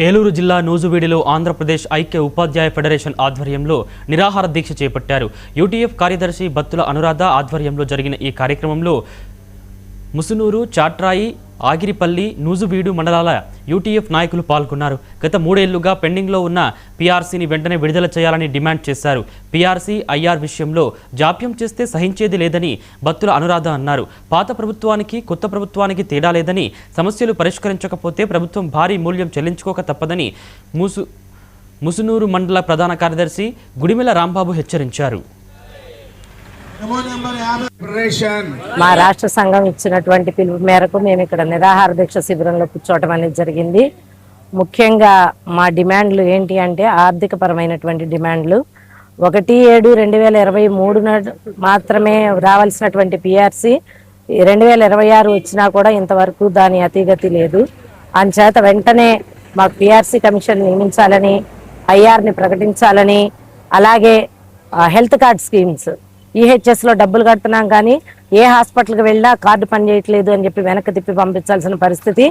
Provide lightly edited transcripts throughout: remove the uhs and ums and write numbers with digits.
ఏలూరు జిల్లా నూజువీడిలో ఆంధ్రప్రదేశ్ ఐక్య ఉపాధ్యాయ ఫెడరేషన్ ఆధ్వర్యంలో నిరాహార దీక్ష చేపట్టారు. యూటీఎఫ్ కార్యదర్శి బత్తుల అనురాధ ఆధ్వర్యంలో జరిగిన ఈ కార్యక్రమంలో ముసునూరు, చాట్రాయి, ఆగిరిపల్లి, నూజువీడు మండలాల యూటీఎఫ్ నాయకులు పాల్గొన్నారు. గత 3 ఏళ్లుగా పెండింగ్లో ఉన్న పీఆర్సీని వెంటనే విడుదల చేయాలని డిమాండ్ చేశారు. పీఆర్సీ, ఐఆర్ విషయంలో జాప్యం చేస్తే సహించేది లేదని బత్తుల అనురాధ అన్నారు. పాత ప్రభుత్వానికి కొత్త ప్రభుత్వానికి తేడా లేదని, సమస్యలు పరిష్కరించకపోతే ప్రభుత్వం భారీ మూల్యం చెల్లించుకోక తప్పదని ముసునూరు మండల ప్రధాన కార్యదర్శి గుడిమెల రాంబాబు హెచ్చరించారు. మా రాష్ట్ర సంఘం ఇచ్చినటువంటి పిలుపు మేరకు మేము ఇక్కడ నిరాహార దీక్ష శిబిరంలో కూర్చోవటం అనేది జరిగింది. ముఖ్యంగా మా డిమాండ్లు ఏంటి అంటే ఆర్థిక పరమైనటువంటి డిమాండ్లు. 1/7/2023 మాత్రమే రావాల్సినటువంటి పిఆర్సీ 2026 వచ్చినా కూడా ఇంతవరకు దాని అతిగతి లేదు. అంచేత వెంటనే మాకు పిఆర్సీ కమిషన్ నియమించాలని, ఐఆర్ని ప్రకటించాలని, అలాగే హెల్త్ కార్డ్ స్కీమ్స్ ఈహెచ్ఎస్లో డబ్బులు కడుతున్నాం కానీ ఏ హాస్పిటల్కి వెళ్ళినా కార్డు పనిచేయట్లేదు అని చెప్పి వెనక్కి తిప్పి పంపించాల్సిన పరిస్థితి.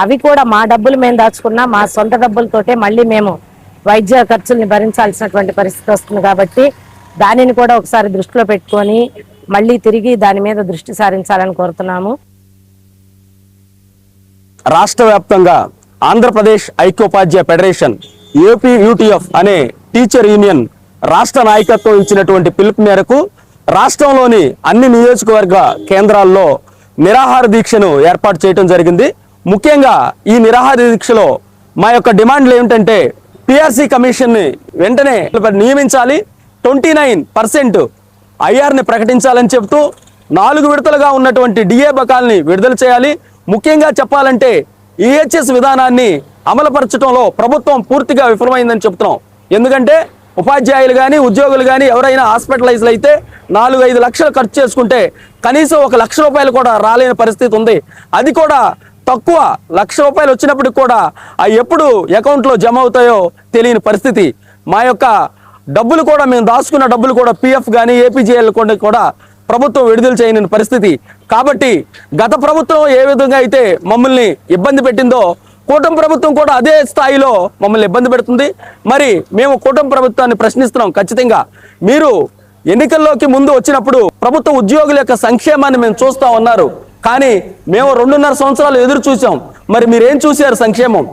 అవి కూడా మా డబ్బులు మేము దాచుకున్నా మా సొంత డబ్బులతోటే మళ్ళీ మేము వైద్య ఖర్చుల్ని భరించాల్సినటువంటి పరిస్థితి వస్తుంది. కాబట్టి దానిని కూడా ఒకసారి దృష్టిలో పెట్టుకొని మళ్ళీ తిరిగి దాని మీద దృష్టి సారించాలని కోరుతున్నాము. రాష్ట్ర వ్యాప్తంగా ఆంధ్రప్రదేశ్ ఐక్యోపాధ్యాయ ఫెడరేషన్ ఏపీ యూటీఎఫ్ అనే టీచర్ యూనియన్ రాష్ట్ర నాయకత్వం ఇచ్చినటువంటి పిలుపు మేరకు రాష్ట్రంలోని అన్ని నియోజకవర్గ కేంద్రాల్లో నిరాహార దీక్షను ఏర్పాటు చేయడం జరిగింది. ముఖ్యంగా ఈ నిరాహార దీక్షలో మా యొక్క డిమాండ్లు ఏమిటంటే పిఆర్సీ కమిషన్ని వెంటనే నియమించాలి, 29% ఐఆర్ని ప్రకటించాలని చెబుతూ 4 విడతలుగా ఉన్నటువంటి డిఏ బకాల్ని విడుదల చేయాలి. ముఖ్యంగా చెప్పాలంటే ఈహెచ్ఎస్ విధానాన్ని అమలుపరచడంలో ప్రభుత్వం పూర్తిగా విఫలమైందని చెప్తున్నాం. ఎందుకంటే ఉపాధ్యాయులు కానీ ఉద్యోగులు కానీ ఎవరైనా హాస్పిటలైజ్ అయితే 4-5 లక్షలు ఖర్చు చేసుకుంటే కనీసం 1 లక్ష రూపాయలు కూడా రాలేని పరిస్థితి ఉంది. అది కూడా తక్కువ, 1 లక్ష రూపాయలు వచ్చినప్పటికి కూడా అవి ఎప్పుడు అకౌంట్లో జమ అవుతాయో తెలియని పరిస్థితి. మా యొక్క డబ్బులు కూడా మేము దాచుకున్న డబ్బులు కూడా పిఎఫ్ కానీ ఏపీజేఎల్ కూడా ప్రభుత్వం విడుదల చేయని పరిస్థితి. కాబట్టి గత ప్రభుత్వం ఏ విధంగా అయితే మమ్మల్ని ఇబ్బంది పెట్టిందో కూటమి ప్రభుత్వం కూడా అదే స్థాయిలో మమ్మల్ని ఇబ్బంది పెడుతుంది. మరి మేము కూటమి ప్రభుత్వాన్ని ప్రశ్నిస్తున్నాం. ఖచ్చితంగా మీరు ఎన్నికల్లోకి ముందు వచ్చినప్పుడు ప్రభుత్వ ఉద్యోగుల యొక్క సంక్షేమాన్ని మేము చూస్తా ఉన్నారు, కానీ మేము 2.5 సంవత్సరాలు ఎదురు చూసాం. మరి మీరేం చూశారు సంక్షేమం?